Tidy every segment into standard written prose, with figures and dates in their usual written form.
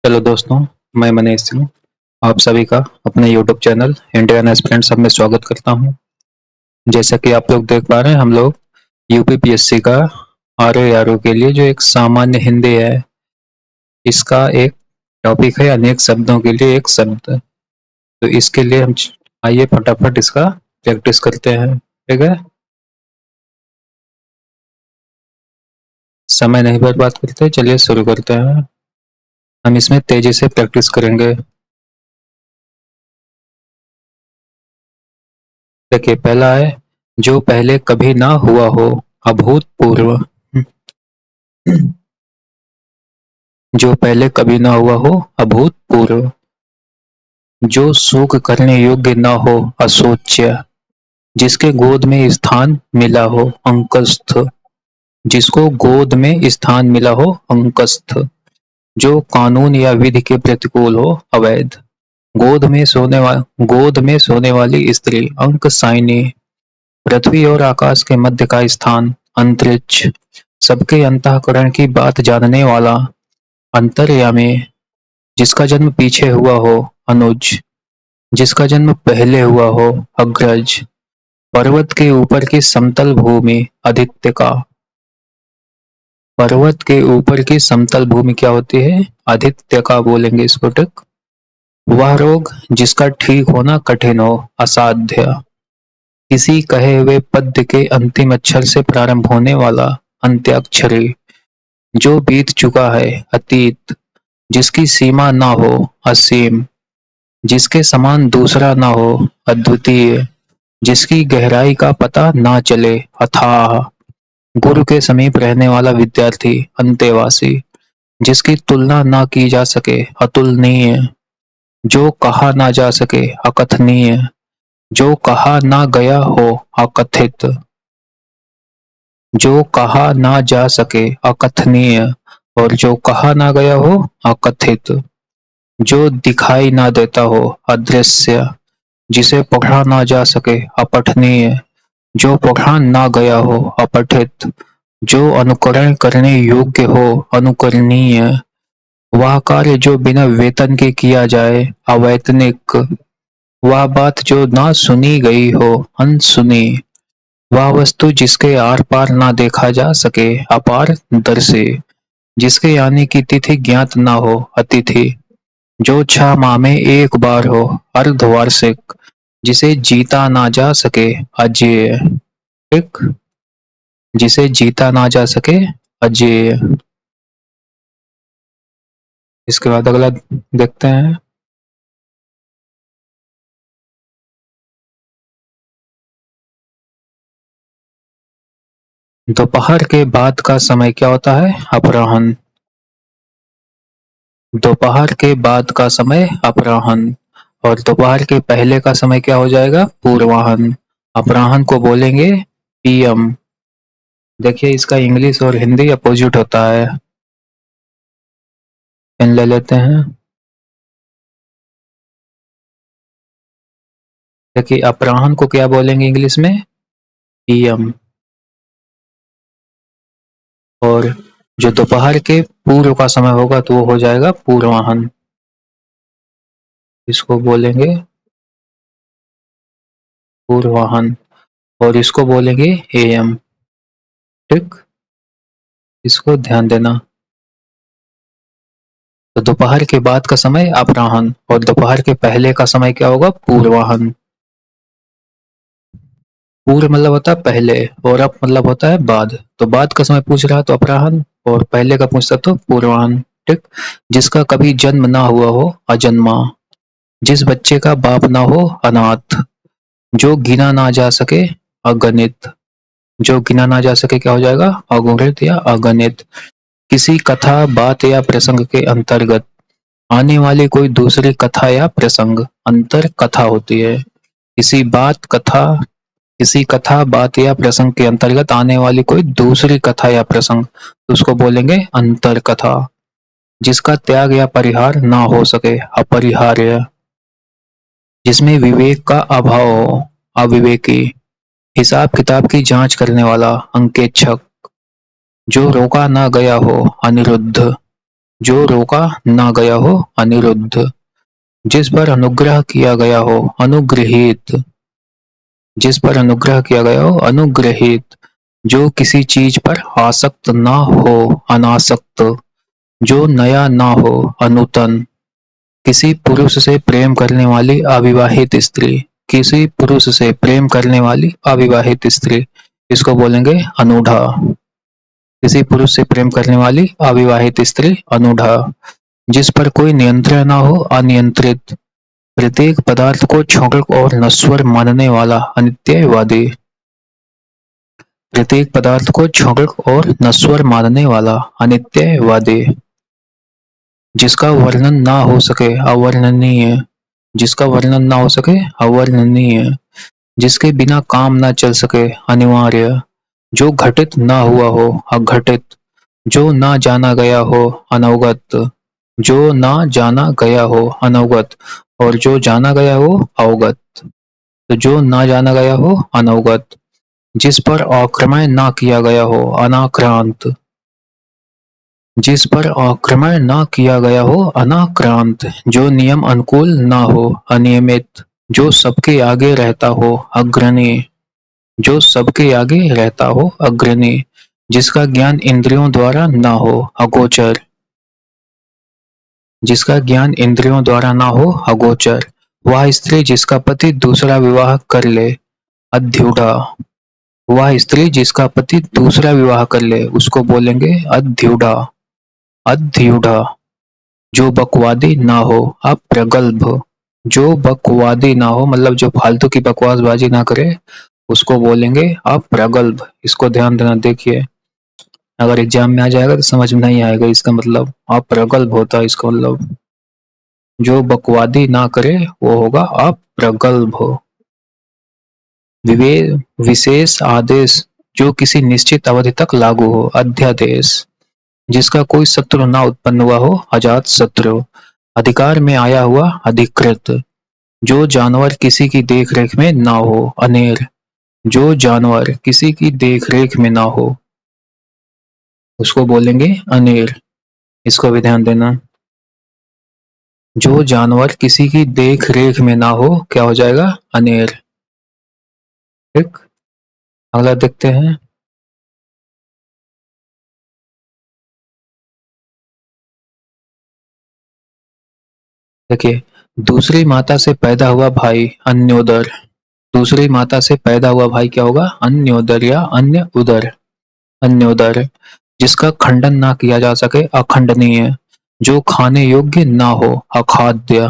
Hello दोस्तों, मैं मनीष सिंह आप सभी का अपने यूट्यूब चैनल इंडियन एस्पिरेंट सब में स्वागत करता हूं। जैसा कि आप लोग देख पा रहे हैं, हम लोग यूपीपीएससी का आरओ के लिए जो एक सामान्य हिंदी है, इसका एक टॉपिक है अनेक शब्दों के लिए एक शब्द। तो इसके लिए हम आइए फटाफट इसका प्रैक्टिस करते हैं। ठीक है, समय नहीं बर्बाद करते, चलिए शुरू करते हैं। हम इसमें तेजी से प्रैक्टिस करेंगे। देखिए, पहला है जो पहले कभी ना हुआ हो, अभूतपूर्व। जो पहले कभी ना हुआ हो, अभूतपूर्व। जो सुख करने योग्य न हो, अशोच्य। जिसके गोद में स्थान मिला हो, अंकस्थ। जिसको गोद में स्थान मिला हो, अंकस्थ। जो कानून या विधि के प्रतिकूल हो, अवैध। गोद में सोने वाली स्त्री, अंक साइनी। पृथ्वी और आकाश के मध्य का स्थान, अंतरिक्ष। सबके अंतःकरण की बात जानने वाला, अंतर्यामी। जिसका जन्म पीछे हुआ हो, अनुज। जिसका जन्म पहले हुआ हो, अग्रज। पर्वत के ऊपर की समतल भूमि, अधित्यका। पर्वत के ऊपर की समतल भूमि क्या होती है? अधित्यका बोलेंगे इसको। ठीक। वह रोग जिसका ठीक होना कठिन हो, असाध्य। किसी कहे हुए पद्य के अंतिम अक्षर से प्रारंभ होने वाला, अंत्याक्षरी। जो बीत चुका है, अतीत। जिसकी सीमा ना हो, असीम। जिसके समान दूसरा ना हो, अद्वितीय। जिसकी गहराई का पता ना चले, अथाह। गुरु के समीप रहने वाला विद्यार्थी, अंतेवासी। जिसकी तुलना ना की जा सके, अतुलनीय। जो कहा ना जा सके, अकथनीय। जो कहा ना गया हो, अकथित। जो कहा ना जा सके, अकथनीय। और जो कहा ना गया हो, अकथित। जो दिखाई ना देता हो, अदृश्य। जिसे पढ़ा ना जा सके, अपठनीय। जो पढ़ा ना गया हो, अपठित। जो अनुकरण करने योग्य हो, अनुकरणीय। वह कार्य जो बिना वेतन के किया जाए, अवैतनिक। वह बात जो ना सुनी गई हो, अनसुनी। वह वस्तु जिसके आर पार ना देखा जा सके, अपारदर्शी। जिसके आने की तिथि ज्ञात ना हो, अतिथि। जो 6 माह में एक बार हो, अर्धवार्षिक। जिसे जीता ना जा सके, अजेय। ठीक। जिसे जीता ना जा सके, अजेय। इसके बाद अगला देखते हैं। दोपहर के बाद का समय क्या होता है? अपराह्न। दोपहर के बाद का समय अपराह्न। और दोपहर के पहले का समय क्या हो जाएगा? पूर्वाह्न। अपराह्न को बोलेंगे पीएम। देखिए, इसका इंग्लिश और हिंदी अपोजिट होता है। पेन ले लेते हैं। देखिए, अपराह्न को क्या बोलेंगे इंग्लिश में? पीएम। और जो दोपहर के पूर्व का समय होगा तो वो हो जाएगा पूर्वाह्न। इसको बोलेंगे पूर्वाह्न। और इसको बोलेंगे एएम। ठीक। इसको ध्यान देना। तो दोपहर के बाद का समय अपराह्न और दोपहर के पहले का समय क्या होगा? पूर्वाह्न। पूर्व मतलब होता है पहले और अप मतलब होता है बाद। तो बाद का समय पूछ रहा तो अपराह्न और पहले का पूछता तो पूर्वाह्न। ठीक। जिसका कभी जन्म ना हुआ हो, अजन्मा। जिस बच्चे का बाप ना हो, अनाथ। जो गिना ना जा सके, अगणित। जो गिना ना जा सके क्या हो जाएगा? अगुणित या अगणित। किसी कथा, बात या प्रसंग के अंतर्गत आने वाली कोई दूसरी कथा या प्रसंग, अंतर कथा होती है। किसी कथा, बात या प्रसंग के अंतर्गत आने वाली कोई दूसरी कथा या प्रसंग, तो उसको बोलेंगे अंतर कथा। जिसका त्याग या परिहार ना हो सके, अपरिहार्य। जिसमें विवेक का अभाव हो, अविवेकी। हिसाब किताब की जांच करने वाला, अंकेक्षक। जो रोका ना गया हो, अनिरुद्ध। जो रोका ना गया हो अनिरुद्ध, जिस पर अनुग्रह किया गया हो अनुगृहीत, जिस पर अनुग्रह किया गया हो अनुग्रहीत, जो किसी चीज पर आसक्त ना हो अनासक्त, जो नया ना हो अनूतन, किसी पुरुष से प्रेम करने वाली अविवाहित स्त्री, किसी पुरुष से प्रेम करने वाली अविवाहित स्त्री, इसको बोलेंगे अनूढ़ा। किसी पुरुष से प्रेम करने वाली अविवाहित स्त्री अनूढ़ा, जिस पर कोई नियंत्रण ना हो अनियंत्रित, प्रत्येक पदार्थ को क्षणिक और नश्वर मानने वाला अनित्यवादी, प्रत्येक पदार्थ को क्षणिक और नश्वर मानने वाला अनित्यवादी, जिसका वर्णन ना हो सके अवर्णनीय, जिसका वर्णन ना हो सके अवर्णनीय, जिसके बिना काम ना चल सके अनिवार्य, जो घटित ना हुआ हो अघटित, जो ना जाना गया हो अनवगत, जो ना जाना गया हो अनवगत, और जो जाना गया हो अवगत। तो जो ना जाना गया हो अनवगत, जिस पर आक्रमण ना किया गया हो अनाक्रांत, जिस पर आक्रमण ना किया गया हो अनाक्रांत, जो नियम अनुकूल ना हो अनियमित, जो सबके आगे रहता हो अग्रणी, जो सबके आगे रहता हो अग्रणी, जिसका ज्ञान इंद्रियों द्वारा न हो अगोचर, जिसका ज्ञान इंद्रियों द्वारा न हो अगोचर, वह स्त्री जिसका पति दूसरा विवाह कर ले अध्युढ़ा, वह स्त्री जिसका पति दूसरा विवाह कर ले उसको बोलेंगे अध्युढ़ा। अध्युढ़ा, जो बकवादी ना हो अप्रगल्भ, जो बकवादी ना हो मतलब जो फालतू की बकवासबाजी ना करे उसको बोलेंगे अप्रगल्भ। इसको ध्यान देना। देखिए अगर एग्जाम में आ जाएगा तो समझ में नहीं आएगा इसका मतलब। अप्रगल्भ होता है इसका मतलब, जो बकवादी ना करे वो होगा अप्रगल्भ। विशेष आदेश, जो किसी निश्चित अवधि तक लागू हो अध्यादेश, जिसका कोई शत्रु ना उत्पन्न हुआ हो अजात शत्रु, अधिकार में आया हुआ अधिकृत, जो जानवर किसी की देखरेख में ना हो अनेर, जो जानवर किसी की देखरेख में ना हो उसको बोलेंगे अनेर। इसको भी ध्यान देना। जो जानवर किसी की देख रेख में ना हो क्या हो जाएगा अनेर। ठीक, अगला देखते हैं। देखिए, दूसरी माता से पैदा हुआ भाई अन्योदर, दूसरी माता से पैदा हुआ भाई क्या होगा अन्योदर या अन्य उदर। अन्योदर, जिसका खंडन ना किया जा सके अखंडनीय, जो खाने योग्य ना हो अखाद्य,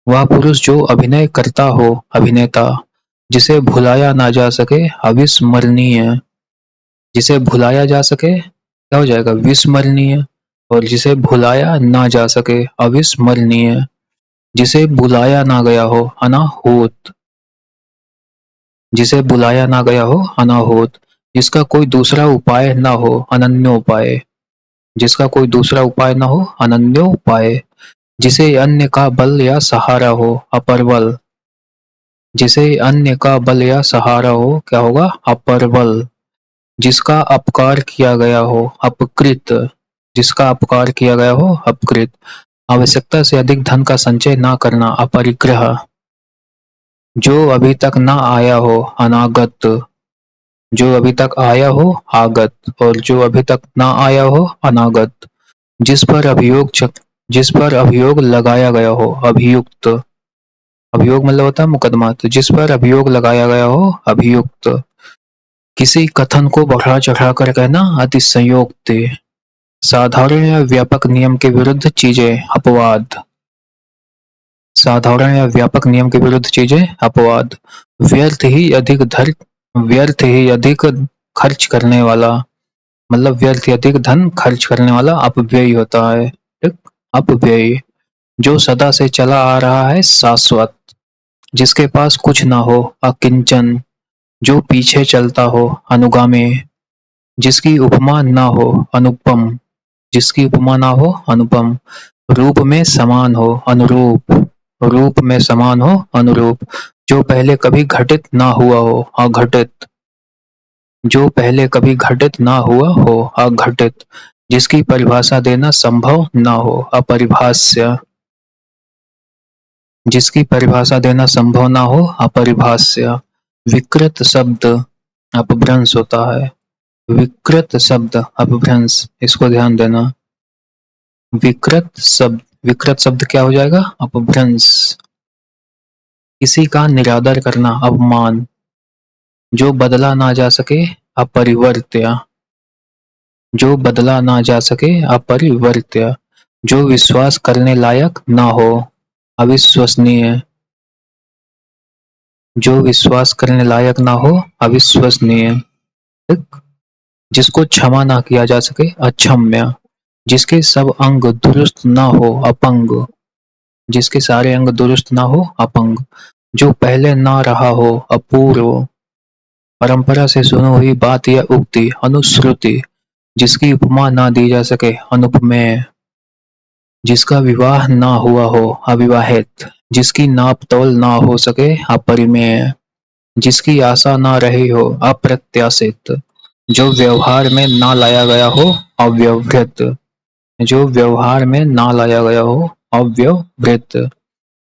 वह पुरुष जो अभिनय करता हो अभिनेता, जिसे भुलाया ना जा सके अविस्मरणीय, जिसे भुलाया जा सके क्या हो जाएगा विस्मरणीय, और जिसे भुलाया ना जा सके अविस्मरणीय, जिसे बुलाया ना गया हो अनाहूत, जिसे बुलाया ना गया हो अनाहूत, जिसका कोई दूसरा उपाय ना हो अनन्योपाय, जिसका कोई दूसरा उपाय ना हो अनन्योपाय, जिसे अन्य का बल या सहारा हो अपरबल, जिसे अन्य का बल या सहारा हो क्या होगा अपरबल, जिसका अपकार किया गया हो अपकृत, जिसका अपकार किया गया हो अपकृत, आवश्यकता से अधिक धन का संचय ना करना अपरिग्रह, जो अभी तक ना आया हो अनागत, जो अभी तक आया हो आगत, और जो अभी तक ना आया हो अनागत, जिस पर अभियोग जिस पर अभियोग लगाया गया हो अभियुक्त, अभियोग मतलब होता है मुकदमा, तो जिस पर अभियोग लगाया गया हो अभियुक्त, किसी कथन को बढ़ा चढ़ा कर कहना अतिशयोक्ति, साधारण या व्यापक नियम के विरुद्ध चीजें अपवाद, साधारण या व्यापक नियम के विरुद्ध चीजें अपवाद, व्यर्थ ही अधिक व्यर्थ ही अधिक खर्च करने वाला, मतलब व्यर्थ ही अधिक धन खर्च करने वाला अपव्ययी होता है। ठीक, अपव्ययी, जो सदा से चला आ रहा है शाश्वत, जिसके पास कुछ ना हो अकिंचन, जो पीछे चलता हो अनुगामी, जिसकी उपमा ना हो अनुपम, जिसकी उपमा ना हो अनुपम, रूप में समान हो अनुरूप, रूप में समान हो अनुरूप, जो पहले कभी घटित ना हुआ हो अघटित, जो पहले कभी घटित ना हुआ हो अघटित, जिसकी परिभाषा देना संभव न हो, अपरिभाष्य। जिसकी परिभाषा देना संभव न हो, अपरिभाष्य। विकृत शब्द अपभ्रंश होता है। विकृत शब्द अपभ्रंश, इसको ध्यान देना। विकृत शब्द क्या हो जाएगा? अपभ्रंश। किसी का निरादर करना, अपमान। जो बदला ना जा सके, अपरिवर्त्य। जो बदला ना जा सके, अपरिवर्त्य। जो विश्वास करने लायक ना हो, अविश्वसनीय। जो विश्वास करने लायक ना हो, अविश्वसनीय। ठीक? जिसको क्षमा ना किया जा सके, अक्षम्य। जिसके सब अंग दुरुस्त ना हो, अपंग। जिसके सारे अंग दुरुस्त ना हो, अपंग। जो पहले ना रहा हो, अपूर्व। परंपरा से सुनी हुई बात या उक्ति, अनुश्रुति। जिसकी उपमा ना दी जा सके, अनुपमेय। जिसका विवाह ना हुआ हो, अविवाहित। जिसकी नाप तोल ना हो सके, अपरिमेय। जिसकी आशा ना रही हो, अप्रत्याशित। जो व्यवहार में ना लाया गया हो, अव्यवहृत। जो व्यवहार में ना लाया गया हो, अव्यवहृत।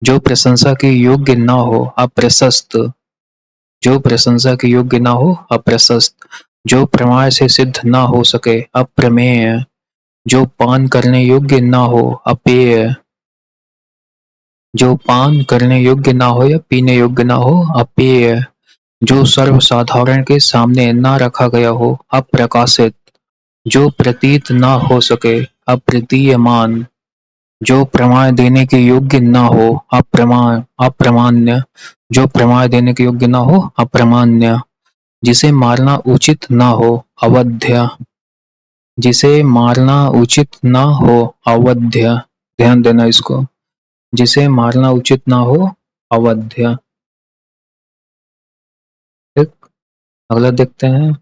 जो प्रशंसा के योग्य ना हो, अप्रशस्त। जो प्रशंसा के योग्य ना हो, अप्रशस्त। जो प्रमाण से सिद्ध ना हो सके, अप्रमेय। जो पान करने योग्य ना हो, अपेय। जो पान करने योग्य ना हो या पीने योग्य ना हो, अपेय। जो सर्वसाधारण के सामने ना रखा गया हो, अप्रकाशित। जो प्रतीत ना हो सके, अप्रतीयमान। जो प्रमाण देने के योग्य ना हो, अप्रमाण्य। जो प्रमाण देने के योग्य ना हो, अप्रमाण्य। जिसे मारना उचित ना हो, अवध्य। जिसे मारना उचित ना हो, अवध्य। ध्यान देना इसको। जिसे मारना उचित ना हो, अवध्य। ठीक? अगला देखते हैं।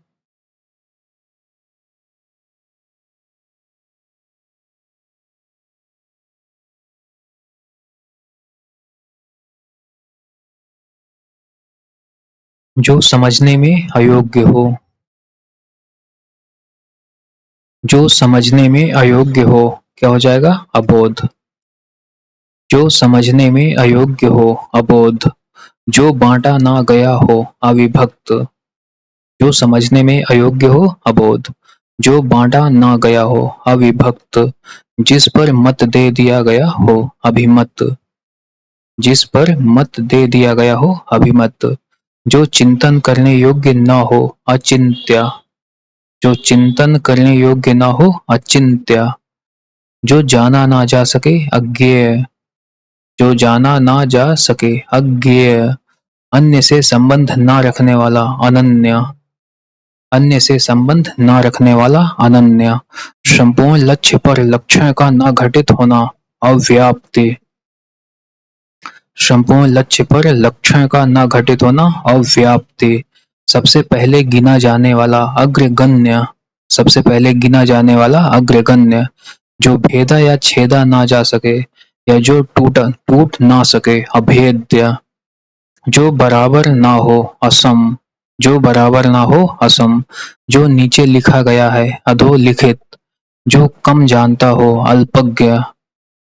जो समझने में अयोग्य हो। जो समझने में अयोग्य हो, क्या हो जाएगा? अबोध। जो समझने में अयोग्य हो, अबोध। जो बांटा ना गया हो, अविभक्त। जो समझने में अयोग्य हो, अबोध। जो बांटा ना गया हो, अविभक्त। जिस पर मत दे दिया गया हो, अभिमत। जिस पर मत दे दिया गया हो, अभिमत। जो चिंतन करने योग्य न हो, अचिंत्य। जो चिंतन करने योग्य न हो, अचिंत्य। जो जाना ना जा सके, अज्ञेय। जो जाना ना जा सके, अज्ञेय। अन्य से संबंध ना रखने वाला, अनन्य। अन्य से संबंध न रखने वाला, अनन्य। संपूर्ण लक्ष्य पर लक्षण का न घटित होना, अव्याप्ति। संपूर्ण लक्ष्य पर लक्षण का न घटित होना, अव्याप्ति। सबसे पहले गिना जाने वाला, अग्रगण्य। सबसे पहले गिना जाने वाला, अग्रगण्य। जो भेदा या छेदा ना जा सके, या जो टूट ना सके, अभेद्य। जो बराबर ना हो, असम। जो बराबर ना हो, असम। जो नीचे लिखा गया है, अधोलिखित। जो कम जानता हो, अल्पज्ञ।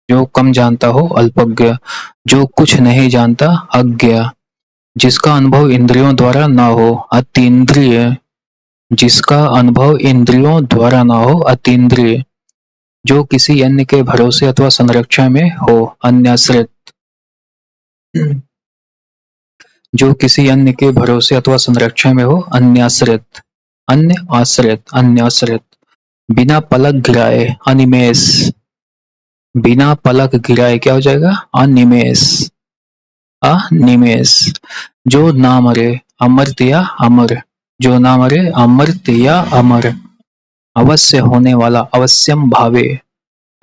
जो कम जानता हो, अल्पज्ञ। जो कुछ नहीं जानता, अज्ञ। जिसका अनुभव इंद्रियों द्वारा ना हो, अतीन्द्रिय। जिसका अनुभव इंद्रियों द्वारा ना हो, अतीन्द्रिय। जो किसी अन्य के भरोसे अथवा संरक्षण में हो, अन्याश्रित। जो किसी अन्य के भरोसे अथवा संरक्षण में हो, अन्याश्रित। अन्य आश्रित, अन्याश्रित। बिना पलक गिराए, अनिमेष। बिना पलक गिराए क्या हो जाएगा? अनिमेष। अनिमेष। जो ना मरे, अमर्त्य या अमर। जो ना मरे, अमर्त्य या अमर। अवश्य होने वाला, अवश्यम भावे।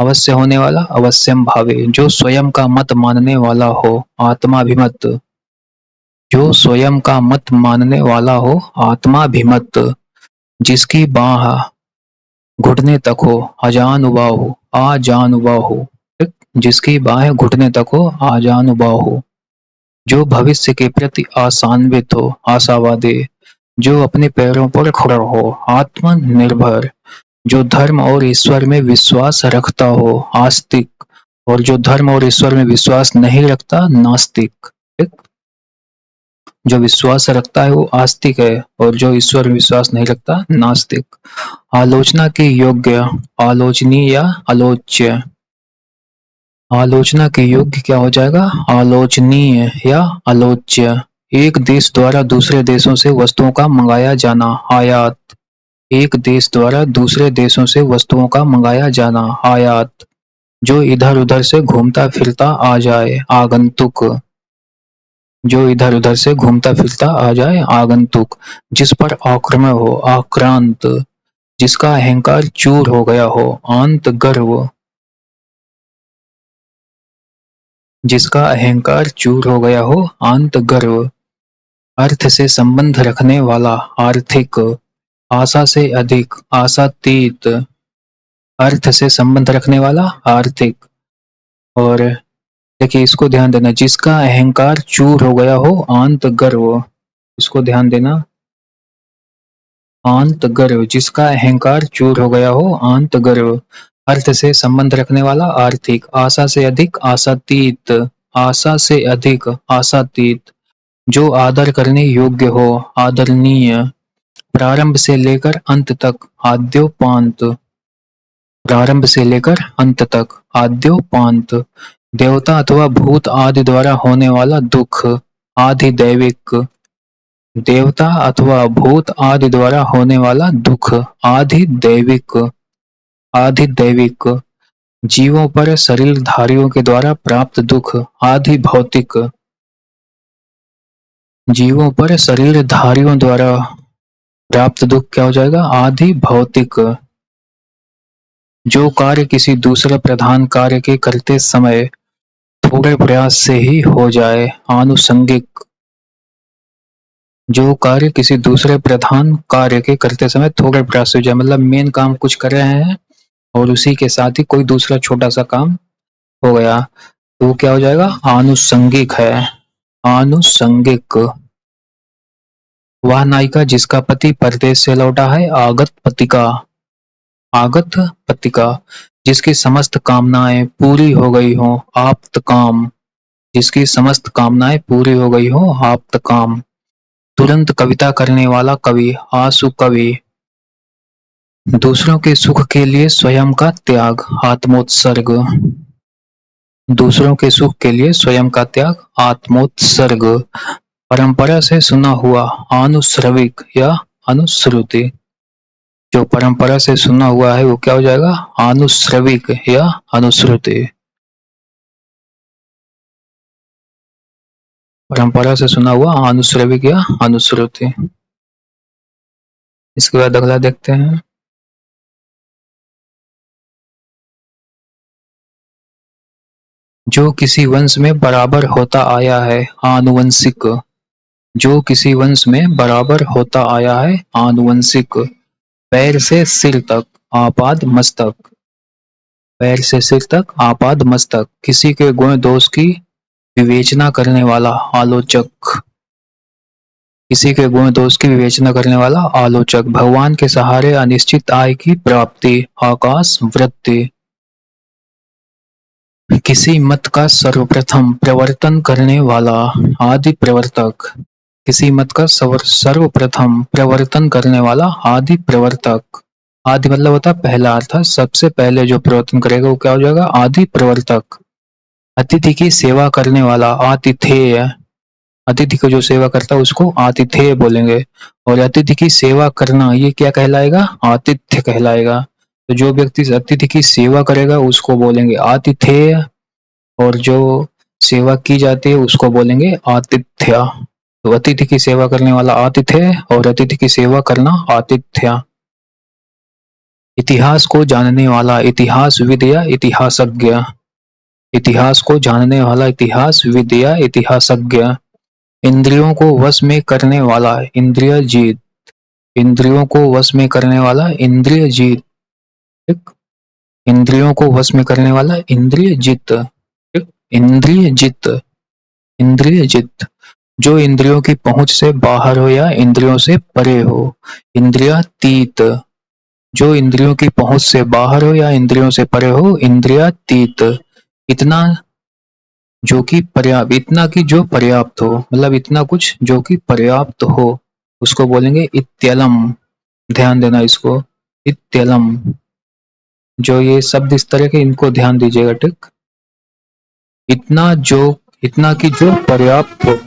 अवश्य होने वाला, अवश्यम भावे। जो स्वयं का मत मानने वाला हो, आत्माभिमत। जो स्वयं का मत मानने वाला हो, आत्माभिमत। जिसकी बाह घुटने तक हो, अजानुबाहु। अजानुबाहु। ठीक? जिसकी बाहें घुटने तक हो, अजानुबाहु। जो भविष्य के प्रति आशान्वित हो, आशावादी। जो अपने पैरों पर खड़ा हो, आत्मनिर्भर। जो धर्म और ईश्वर में विश्वास रखता हो आस्तिक, और जो धर्म और ईश्वर में विश्वास नहीं रखता नास्तिक। ठीक? जो विश्वास रखता है वो आस्तिक है और जो ईश्वर में विश्वास नहीं रखता नास्तिक। आलोचना के योग्य, आलोचनीय या आलोच्य। आलोचना के योग्य क्या हो जाएगा? आलोचनीय या आलोच्य। एक देश द्वारा दूसरे देशों से वस्तुओं का मंगाया जाना, आयात। एक देश द्वारा दूसरे देशों से वस्तुओं का मंगाया जाना, आयात। जो इधर उधर से घूमता फिरता आ जाए, आगंतुक। जो इधर उधर से घूमता फिरता आ जाए, आगंतुक। जिस पर आक्रमण हो, आक्रांत। जिसका अहंकार चूर हो गया हो, आंत गर्व। जिसका अहंकार चूर हो गया हो, आंत गर्व। अर्थ से संबंध रखने वाला, आर्थिक। आशा से अधिक, आशातीत। अर्थ से संबंध रखने वाला, आर्थिक। और देखिए इसको ध्यान देना, जिसका अहंकार चूर हो गया हो, आंत गर्व। इसको ध्यान देना, आंत गर्व। जिसका अहंकार चूर हो गया हो, आंत गर्व। अर्थ से संबंध रखने वाला, आर्थिक। आशा से अधिक, आशातीत। आशा से अधिक, आशातीत। जो आदर करने योग्य हो, आदरणीय। प्रारंभ से लेकर अंत तक, आद्योपांत। प्रारंभ से लेकर अंत तक, आद्योपांत। देवता अथवा भूत आदि द्वारा होने वाला दुख, आधिदैविक। देवता अथवा भूत आदि द्वारा होने वाला दुख, आधिदैविक। आधिदैविक। जीवों पर शरीरधारियों के द्वारा प्राप्त दुख, आधिभौतिक। जीवों पर शरीरधारियों द्वारा प्राप्त दुख क्या हो जाएगा? आधिभौतिक। जो कार्य किसी दूसरे प्रधान कार्य के करते समय थोड़े प्रयास से ही हो जाए, आनुषंगिक। जो कार्य किसी दूसरे प्रधान कार्य के करते समय थोड़े प्रयास से हो जाए, मतलब मेन काम कुछ कर रहे हैं और उसी के साथ ही कोई दूसरा छोटा सा काम हो गया, तो वो क्या हो जाएगा? आनुषंगिक है, आनुषंगिक। वह नायिका जिसका पति परदेश से लौटा है, आगत पतिका। आगत पतिका। जिसकी समस्त कामनाएं पूरी हो गई हो, आप्त काम। जिसकी समस्त कामनाएं पूरी हो गई हो, आप्त काम। तुरंत कविता करने वाला कवि, आशु कवि। दूसरों के सुख के लिए स्वयं का त्याग, आत्मोत्सर्ग। दूसरों के सुख के लिए स्वयं का त्याग, आत्मोत्सर्ग। परंपरा से सुना हुआ, आनुश्रविक या अनुश्रुति। जो परंपरा से सुना हुआ है वो क्या हो जाएगा? आनुश्रविक या अनुश्रुति। परंपरा से सुना हुआ, आनुश्रविक या अनुश्रुति। इसके बाद अगला देखते हैं। जो किसी वंश में बराबर होता आया है, आनुवंशिक। जो किसी वंश में बराबर होता आया है, आनुवंशिक। पैर से सिर तक, आपाद मस्तक। पैर से सिर तक, आपाद मस्तक। किसी के गुण दोष की विवेचना करने वाला, आलोचक। किसी के गुण दोष की विवेचना करने वाला, आलोचक। भगवान के सहारे अनिश्चित आय की प्राप्ति, आकाश वृत्ति। किसी मत का सर्वप्रथम प्रवर्तन करने वाला, आदि प्रवर्तक। किसी मत का सर्वप्रथम प्रवर्तन करने वाला, आदि प्रवर्तक। आदि मतलब होता है पहला, अर्थात सबसे पहले जो प्रवर्तन करेगा वो क्या हो जाएगा? आदि प्रवर्तक। अतिथि की सेवा करने वाला, आतिथेय। अतिथि को जो सेवा करता है उसको आतिथेय बोलेंगे। और अतिथि की सेवा करना ये क्या कहलाएगा? आतिथ्य कहलाएगा। तो जो व्यक्ति अतिथि की सेवा करेगा उसको बोलेंगे आतिथेय, और जो सेवा की जाती है उसको बोलेंगे आतिथ्य। तो अतिथि की सेवा करने वाला आतिथेय और अतिथि की सेवा करना आतिथ्य। इतिहास को जानने वाला, इतिहासविद या इतिहासज्ञ। इतिहास को जानने वाला, इतिहासविद या इतिहासज्ञ। इंद्रियों को वश में करने वाला, इंद्रियजीत। इंद्रियों को वश में करने वाला, इंद्रियजीत। ठीक? इंद्रियों को वश में करने वाला, इंद्रियजित। ठीक? इंद्रियजित, इंद्रियजित। जो इंद्रियों की पहुंच से बाहर हो या इंद्रियों से परे हो, इंद्रियातीत। जो इंद्रियों की पहुंच से बाहर हो या इंद्रियों से परे हो, इंद्रियातीत। इतना इतना कि जो पर्याप्त हो, मतलब इतना कुछ जो कि पर्याप्त हो, उसको बोलेंगे इत्यलम। ध्यान देना इसको, इत्यलम। जो ये शब्द इस तरह के, इनको ध्यान दीजिएगा, ठीक। इतना जो इतना कि जो पर्याप्त हो,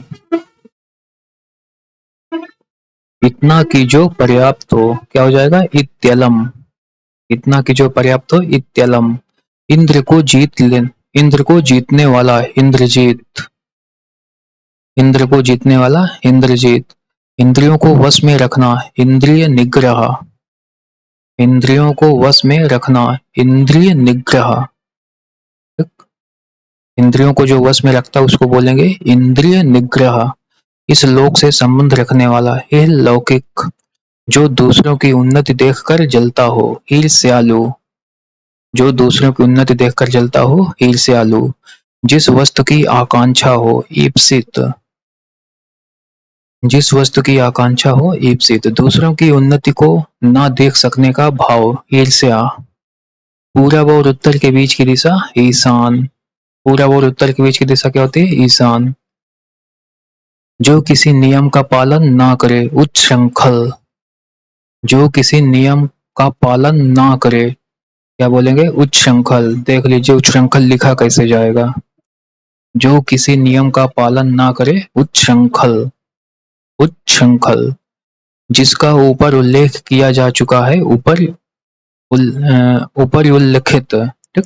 इतना कि जो पर्याप्त हो, क्या हो जाएगा? इत्यलम। इतना कि जो पर्याप्त हो, इत्यलम। इंद्र को जीत ले, इंद्र को जीतने वाला, इंद्रजीत। इंद्र को जीतने वाला, इंद्रजीत। इंद्रियों को वश में रखना, इंद्रिय निग्रह। इंद्रियों को वश में रखना, इंद्रिय निग्रह। इंद्रियों को जो वश में रखता है उसको बोलेंगे इंद्रिय निग्रह। इस लोक से संबंध रखने वाला, यह लौकिक। जो दूसरों की उन्नति देखकर जलता हो, ईर्ष्यालु। जो दूसरों की उन्नति देखकर जलता हो, ईर्ष्यालु। जिस वस्तु की आकांक्षा हो, ईप्सित। जिस वस्तु की आकांक्षा हो, ईप्सित। दूसरों की उन्नति को ना देख सकने का भाव, ईर्ष्या। पूरब और उत्तर के बीच की दिशा, ईशान। पूरब और उत्तर के बीच की दिशा क्या होती है? ईशान। जो किसी नियम का पालन ना करे, उच्छृंखल। जो किसी नियम का पालन ना करे, क्या बोलेंगे? उच्छृंखल। देख लीजिए उच्छृंखल लिखा कैसे जाएगा। जो किसी नियम का पालन ना करे, उच्छृंखल। उच्छृंखल। जिसका ऊपर उल्लेख किया जा चुका है, ऊपर उल्लिखित, ठीक।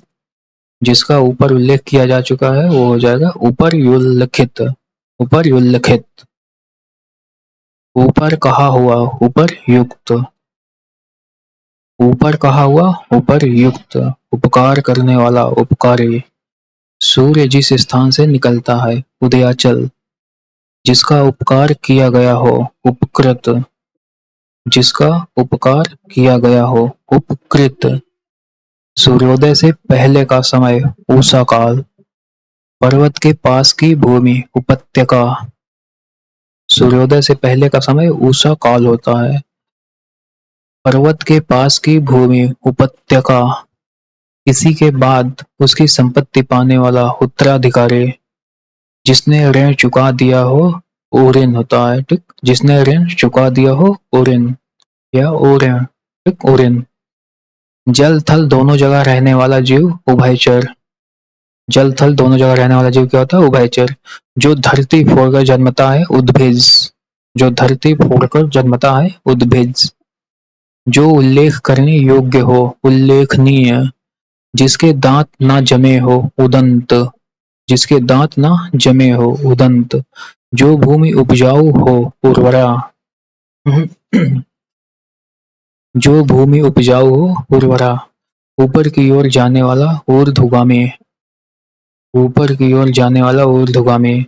जिसका ऊपर उल्लेख किया जा चुका है वो हो जाएगा ऊपर उल्लिखित। ऊपर उल्लिखित। ऊपर कहा हुआ, ऊपर युक्त। ऊपर कहा हुआ, ऊपर युक्त। उपकार करने वाला, उपकारी। सूर्य जिस स्थान से निकलता है, उदयाचल। जिसका उपकार किया गया हो, उपकृत। जिसका उपकार किया गया हो, उपकृत। सूर्योदय से पहले का समय, उषा काल। पर्वत के पास की भूमि, उपत्यका। सूर्योदय से पहले का समय उषा काल होता है। पर्वत के पास की भूमि, उपत्यका। किसी के बाद उसकी संपत्ति पाने वाला, उत्तराधिकारी। जिसने ऋण चुका दिया हो, ओरिन होता है, ठीक। जिसने ऋण चुका दिया हो, ओरिन या ओरिन, ठीक। ओरिन। जल थल दोनों जगह रहने वाला जीव, उभयचर। जल थल दोनों जगह रहने वाला जीव क्या होता है? उभयचर। जो धरती फोड़कर जन्मता है, उद्भिज। जो धरती फोड़कर जन्मता है, उद्भिज। जो उल्लेख करने योग्य हो, उल्लेखनीय। जिसके दांत ना जमे हो, उदंत। जिसके दांत ना जमे हो, उदंत। जो भूमि उपजाऊ हो, उर्वरा। जो भूमि उपजाऊ हो, उर्वरा। ऊपर की ओर जाने वाला, ऊर्ध्वगामी। ऊपर की ओर जाने वाला, ऊर्ध्वगामी।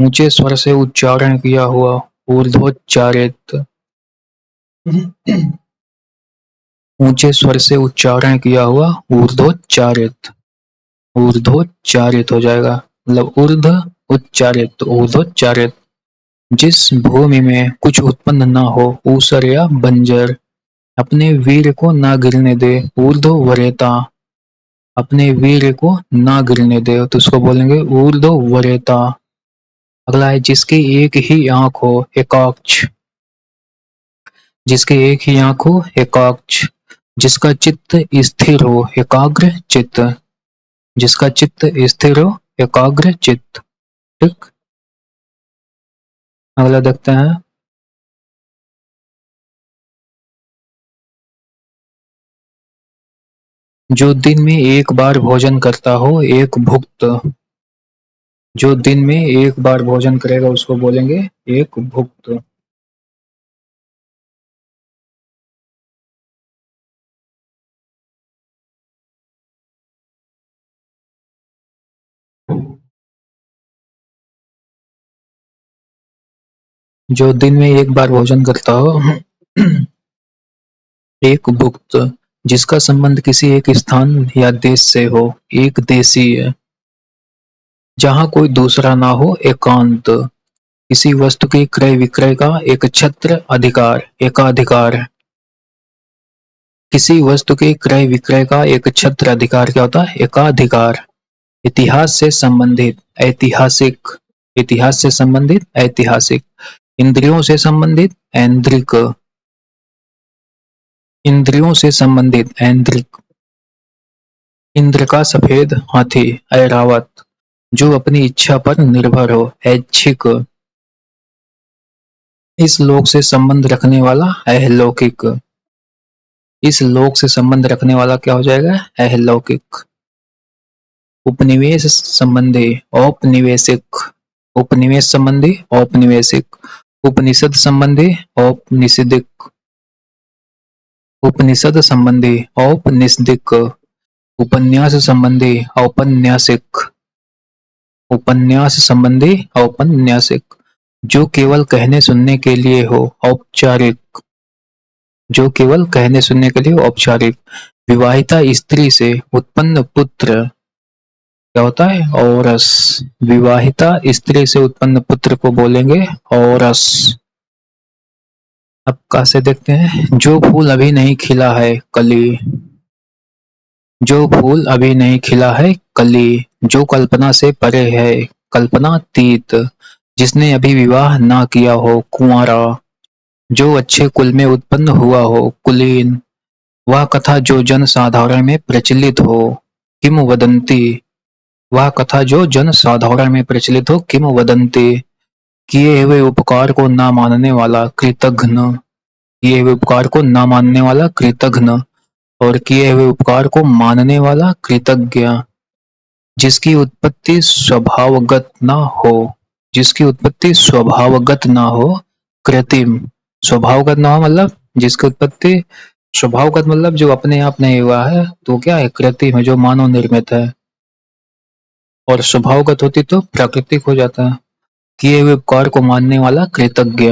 ऊंचे स्वर से उच्चारण किया हुआ, ऊर्ध्वोच्चारित। ऊंचे स्वर से उच्चारण किया हुआ, ऊर्ध्वोच्चारित। ऊर्ध्वोच्चारित हो जाएगा, मतलब ऊर्ध्व उच्चारित, ऊर्ध्वोच्चारित। जिस भूमि में कुछ उत्पन्न न हो, ऊसर या बंजर। अपने वीर को ना गिरने दे, ऊर्ध्व वरेता। अपने वीर को ना गिरने दे तो उसको बोलेंगे ऊर्ध्व वरेता। अगला है जिसकी एक ही आंख हो, एकाक्ष। जिसके एक ही आंख हो, एकाक्ष। जिसका चित्त स्थिर हो, एकाग्र चित्त। जिसका चित्त स्थिर हो, एकाग्र चित्त, ठीक। अगला देखते हैं। जो दिन में एक बार भोजन करता हो, एक भुक्त। जो दिन में एक बार भोजन करेगा उसको बोलेंगे एक भुक्त। जो दिन में एक बार भोजन करता हो, एक भुक्त। जिसका संबंध किसी एक स्थान या देश से हो, एक देशीय। जहाँ कोई दूसरा ना हो, एकांत। किसी वस्तु के क्रय विक्रय का एक छत्र अधिकार, एकाधिकार। किसी वस्तु के क्रय विक्रय का एक छत्र अधिकार क्या होता है? एकाधिकार। इतिहास से संबंधित ऐतिहासिक, इतिहास से संबंधित ऐतिहासिक, इंद्रियों से संबंधित ऐन्द्रिक, इंद्रियों से संबंधित ऐन्द्रिक, इंद्र का सफेद हाथी ऐरावत, जो अपनी इच्छा पर निर्भर हो ऐच्छिक, इस लोक से संबंध रखने वाला अहलौकिक, इस लोक से संबंध रखने वाला क्या हो जाएगा? अहलौकिक। उपनिवेश संबंधी औपनिवेशिक, उपनिवेश संबंधी औपनिवेशिक, उपनिषद संबंधी औपनिषदिक, उपनिषद संबंधी औपनिषदिक, उपन्यास संबंधी औपन्यासिक, उपन्यास संबंधी औपन्यासिक, जो केवल कहने सुनने के लिए हो औपचारिक, जो केवल कहने सुनने के लिए औपचारिक। विवाहिता स्त्री से उत्पन्न पुत्र क्या होता है? औरस। विवाहिता स्त्री से उत्पन्न पुत्र को बोलेंगे औरस। अब कैसे देखते हैं? जो फूल अभी नहीं खिला है कली, जो फूल अभी नहीं खिला है कली, जो कल्पना से परे है कल्पनातीत, जिसने अभी विवाह ना किया हो कुंवारा, जो अच्छे कुल में उत्पन्न हुआ हो कुलीन, वह कथा जो जन साधारण में प्रचलित हो किम वदंती, वह कथा जो जन साधारण में प्रचलित हो किम वदंती, किए हुए उपकार को ना मानने वाला कृतघ्न, किए हुए उपकार को ना मानने वाला कृतघ्न, और किए हुए उपकार को मानने वाला कृतज्ञ, जिसकी उत्पत्ति स्वभावगत ना हो, जिसकी उत्पत्ति स्वभावगत ना हो कृत्रिम, स्वभावगत ना हो मतलब जिसकी उत्पत्ति स्वभावगत मतलब जो अपने आप नहीं हुआ है तो क्या है? कृत्रिम है, जो मानव निर्मित है, और स्वभावगत होती तो प्राकृतिक हो जाता है। किए हुए उपकार को मानने वाला कृतज्ञ,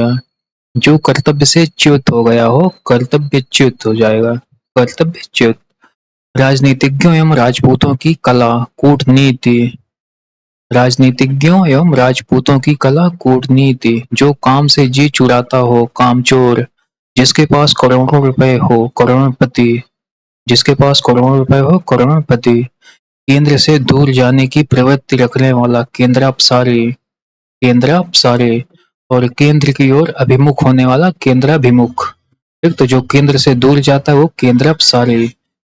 जो कर्तव्य से च्युत हो गया हो कर्तव्य च्युत हो जाएगा, कर्तव्य च्युत। राजनीतिज्ञों एवं राजपूतों की कला कूटनीति, राजनीतिज्ञों एवं राजपूतों की कला कूटनीति, जो काम से जी चुराता हो कामचोर, जिसके पास करोड़ों रुपए हो करोड़पति, जिसके पास करोड़ों रुपए हो करोड़पति, केंद्र से दूर जाने की प्रवृत्ति रखने वाला केंद्रापसारी, केंद्रापसारी, और केंद्र की ओर अभिमुख होने वाला केंद्राभिमुख। ठीक, तो जो केंद्र से दूर जाता है वो केंद्रापसारी,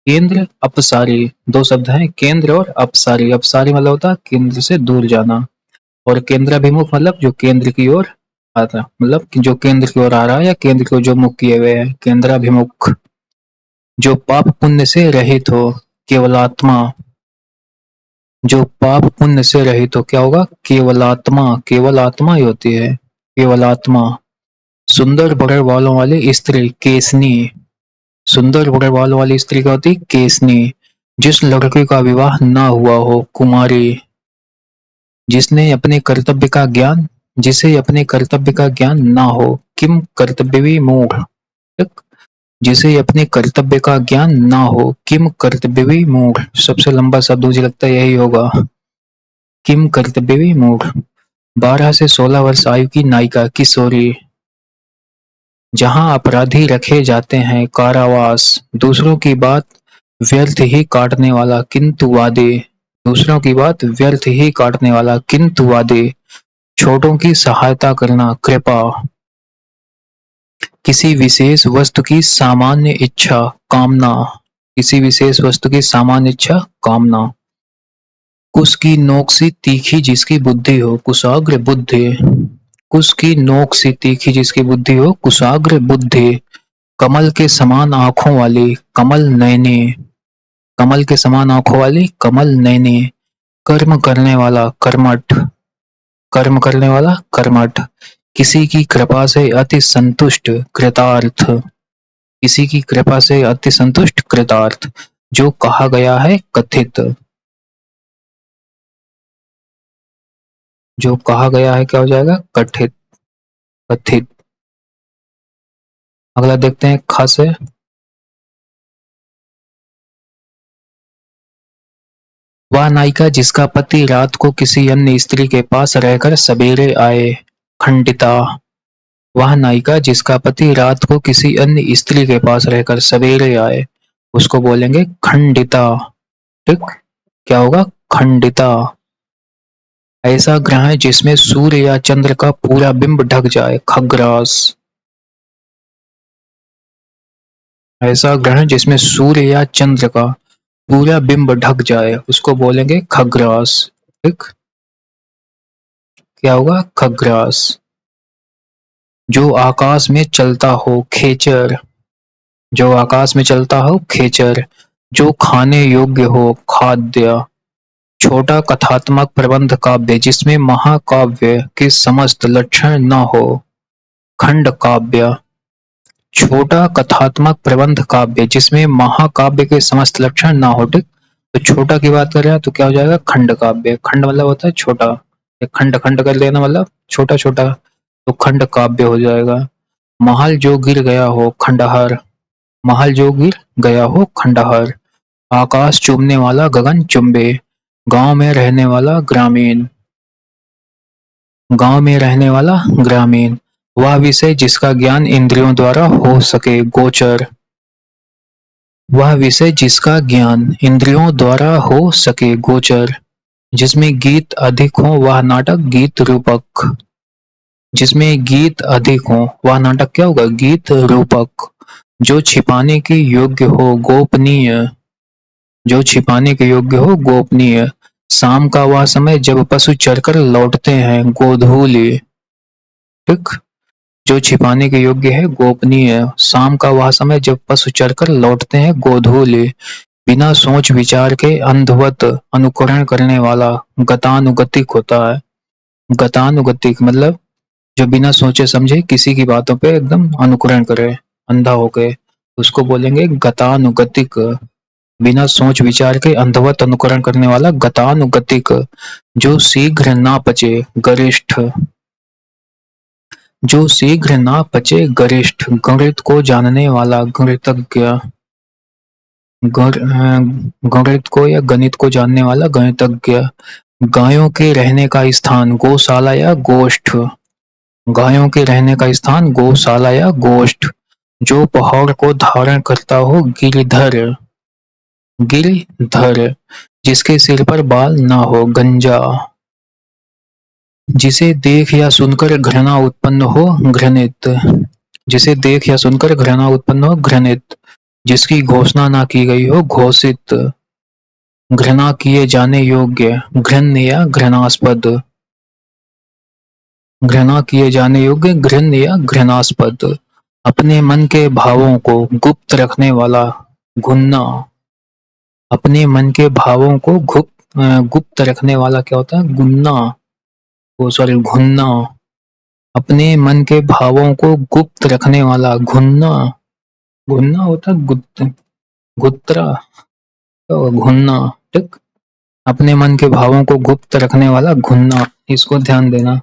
केंद्र अपसारी, दो शब्द हैं केंद्र और अपसारी। अपसारी मतलब होता है केंद्र से दूर जाना, और केंद्राभिमुख मतलब जो केंद्र की ओर आता है, मतलब जो केंद्र की ओर आ रहा है या केंद्र को जो मुख किए हुए है, केंद्राभिमुख। जो पाप पुण्य से रहित हो केवलात्मा, जो पाप पुण्य से रहित हो क्या होगा? केवलात्मा, केवल आत्मा ही होती है केवलात्मा। सुंदर बड़े बालों वाली स्त्री केसनी, सुंदर बड़े बालों वाली स्त्री क्या होती? केसनी। जिस लड़के का विवाह ना हुआ हो कुमारी, जिसने अपने कर्तव्य का ज्ञान, जिसे अपने कर्तव्य का ज्ञान ना हो किम कर्तव्यवी मूढ़, ठीक? जिसे अपने कर्तव्य का ज्ञान ना हो किम कर्तव्यवी मूढ़, सबसे लंबा शब्द मुझे लगता है यही होगा, किम कर्तव्यवी मूढ़। 12 से 16 वर्ष आयु की नायिका किशोरी, जहां अपराधी रखे जाते हैं कारावास, दूसरों की बात व्यर्थ ही काटने वाला किंतुवादी, दूसरों की बात व्यर्थ ही काटने वाला किंतुवादी, छोटों की सहायता करना कृपा, किसी विशेष वस्तु की सामान्य इच्छा कामना, किसी विशेष वस्तु की सामान्य इच्छा कामना। कुश की नोक सी तीखी जिसकी बुद्धि हो कुशाग्र बुद्धि, कुश की नोक सी तीखी जिसकी बुद्धि हो कुशाग्र बुद्धि। कमल के समान आंखों वाली कमल नयनी, कमल के समान आंखों वाली कमल नयनी। कर्म करने वाला कर्मठ, कर्म करने वाला कर्मठ। किसी की कृपा से अति संतुष्ट कृतार्थ, किसी की कृपा से अति संतुष्ट कृतार्थ। जो कहा गया है कथित, जो कहा गया है क्या हो जाएगा? कथित, कथित। अगला देखते हैं ख से। वह नायिका जिसका पति रात को किसी अन्य स्त्री के पास रहकर सवेरे आए खंडिता, वह नायिका जिसका पति रात को किसी अन्य स्त्री के पास रहकर सवेरे आए उसको बोलेंगे खंडिता। ठीक, क्या होगा? खंडिता। ऐसा ग्रह है जिसमें सूर्य या चंद्र का पूरा बिंब ढक जाए, खग्रास। ऐसा ग्रह है जिसमें सूर्य या चंद्र का पूरा बिंब ढक जाए, उसको बोलेंगे खग्रास। ठीक, क्या होगा? खग्रास। जो आकाश में चलता हो, खेचर। जो आकाश में चलता हो, खेचर। जो खाने योग्य हो, खाद्य। छोटा कथात्मक प्रबंध काव्य जिसमें महाकाव्य के समस्त लक्षण न हो, खंड काव्य। छोटा कथात्मक प्रबंध काव्य जिसमें महाकाव्य के समस्त लक्षण ना हो। ठीक, तो छोटा की बात कर रहे हैं तो क्या हो जाएगा? खंड काव्य। खंड मतलब होता है छोटा, खंड खंड कर लेना मतलब छोटा छोटा, तो खंड काव्य हो जाएगा। महल जो गिर गया हो, खंडहर। महल जो गिर गया हो, खंडहर। आकाश चूमने वाला, गगन चुंबे। गांव में रहने वाला, ग्रामीण। गांव में रहने वाला, ग्रामीण। वह विषय जिसका ज्ञान इंद्रियों द्वारा हो सके, गोचर। वह विषय जिसका ज्ञान इंद्रियों द्वारा हो सके, गोचर। जिसमें गीत अधिक हो वह नाटक, गीत रूपक। जिसमें गीत अधिक हो वह नाटक क्या होगा? गीत रूपक। जो छिपाने के योग्य हो, गोपनीय। जो छिपाने के योग्य हो, गोपनीय। शाम का वह समय जब पशु चरकर लौटते हैं, गोधूलि। ठीक, जो छिपाने के योग्य है, गोपनीय। शाम का वह समय जब पशु चरकर लौटते हैं, गोधूलि। बिना सोच विचार के अंधवत अनुकरण करने वाला, गतानुगतिक होता है। गतानुगतिक मतलब जो बिना सोचे समझे किसी की बातों पे एकदम अनुकरण करे, अंधा होके, उसको बोलेंगे गतानुगतिक। बिना सोच विचार के अंधवत अनुकरण करने वाला, गतानुगतिक। जो शीघ्र ना पचे, गरिष्ठ। जो शीघ्र ना पचे, गरिष्ठ। गणित को जानने वाला, गणितज्ञ। गणित को या गणित को जानने वाला, गणितज्ञ। गायों के रहने का स्थान, गौशाला या गोष्ठ। गायों के रहने का स्थान, गौशाला या गोष्ठ। जो पहाड़ को धारण करता हो, गिरधर। गिरधर। जिसके सिर पर बाल ना हो, गंजा। जिसे देख या सुनकर घृणा उत्पन्न हो, घृणित। जिसे देख या सुनकर घृणा उत्पन्न हो, घृणित। जिसकी घोषणा ना की गई हो, घोषित। घृणा किए जाने योग्य, घृण्य या घृणास्पद। घृणा किए जाने योग्य, घृण्य या घृणास्पद। अपने मन के भावों को गुप्त रखने वाला, गुन्ना। अपने मन के भावों को गुप्त रखने वाला क्या होता है? गुन्ना। वो सॉरी, घुन्ना। अपने मन के भावों को गुप्त रखने वाला, घुन्ना। घुन्ना होता है गुप्त, गुत्रा, तो घुन्ना। ठीक, अपने मन के भावों को गुप्त रखने वाला, घुन्ना। इसको ध्यान देना।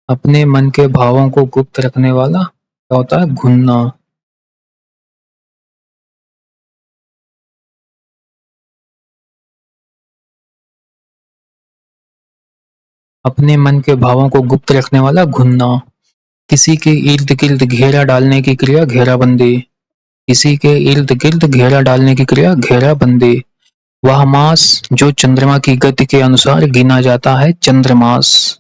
अपने मन के भावों को गुप्त रखने वाला क्या होता है? घुन्ना। अपने मन के भावों को गुप्त रखने वाला, घुन्ना। किसी के इर्द गिर्द घेरा डालने की क्रिया, घेराबंदी। किसी के इर्द गिर्द घेरा डालने की क्रिया, घेराबंदी। वह मास जो चंद्रमा की गति के अनुसार गिना जाता है, चंद्रमास।